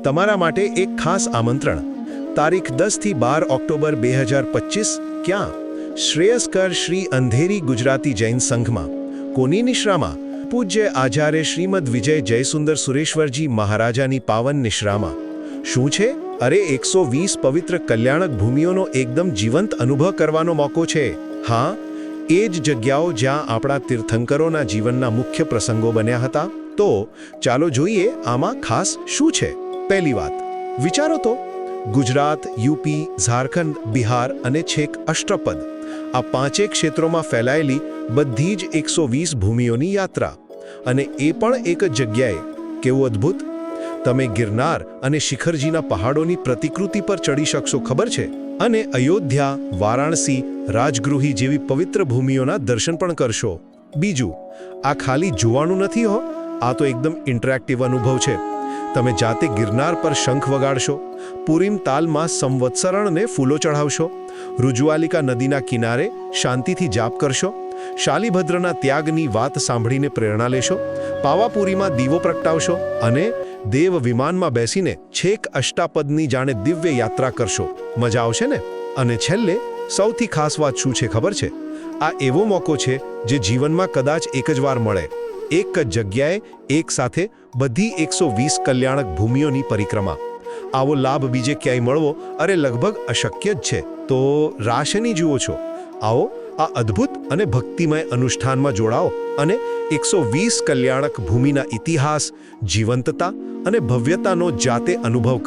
તમારા માટે એક ખાસ આમંત્રણ તારીખ 10 થી 12 ઓક્ટોબર 2025 ક્યાં શ્રેયસ્કર શ્રી અંધેરી ગુજરાતી જૈન સંઘમાં કોની નિશ્રામાં પૂજ્ય આચાર્ય શ્રીમદ વિજય જયસુંદર સુરેશ્વરજી મહારાજાની પાવન નિશ્રામાં શું છે અરે 120 પવિત્ર કલ્યાણક ભૂમિઓનો એકદમ જીવંત અનુભવ કરવાનો મોકો છે હા એ જ જગ્યાઓ જ્યાં આપણા તીર્થંકરોના જીવનના મુખ્ય પ્રસંગો બન્યા હતા તો ચાલો જોઈએ આમાં ખાસ શું છે પહેલી વાત વિચારો તો ગુજરાત યુપી ઝારખંડ બિહાર અને છેક અષ્ટપદ આ પાંચેય ક્ષેત્રોમાં ફેલાયેલી બધી જ 120 ભૂમિઓની યાત્રા અને એ પણ એક જ જગ્યાએ કેવું અદ્ભુત તમે ગિરનાર અને શિખરજીના પહાડોની પ્રતિકૃતિ પર ચડી શકશો ખબર છે અને અયોધ્યા વારાણસી રાજગૃહી જેવી પવિત્ર ભૂમિઓના દર્શન પણ કરશો બીજું આ ખાલી જોવાનું નથી હો આ તો એકદમ ઇન્ટરેક્ટિવ અનુભવ છે તમે જાતે ગિરનાર પર શંખ વગાડશો પૂરીમ તાલમાં સંવત્સરણને ફૂલો ચઢાવશો રુજુઆલિકા નદીના કિનારે શાંતિથી જાપ કરશો શાલિભદ્રના ત્યાગની વાત સાંભળીને પ્રેરણા લેશો પાવાપુરીમાં દીવો પ્રગટાવશો અને દેવ વિમાનમાં બેસીને છેક અષ્ટાપદની જાણે દિવ્ય યાત્રા કરશો મજા આવશે ને અને છેલ્લે સૌથી ખાસ વાત શું છે ખબર છે આ એવો મોકો છે જે જીવનમાં કદાચ એક જ વાર મળે એક જ જગ્યાએ એક સાથે બધી 120 કલ્યાણક ભૂમિઓની પરિક્રમા આવો લાભ બીજે ક્યાંય મળવો અરે લગભગ અશક્ય જ છે તો રાશની જુઓ છો આવો આ અદ્ભુત અને ભક્તિમય અનુષ્ઠાનમાં જોડાઓ અને 120 કલ્યાણક ભૂમિના ઇતિહાસ જીવંતતા અને ભવ્યતાનો જાતે અનુભવ કરો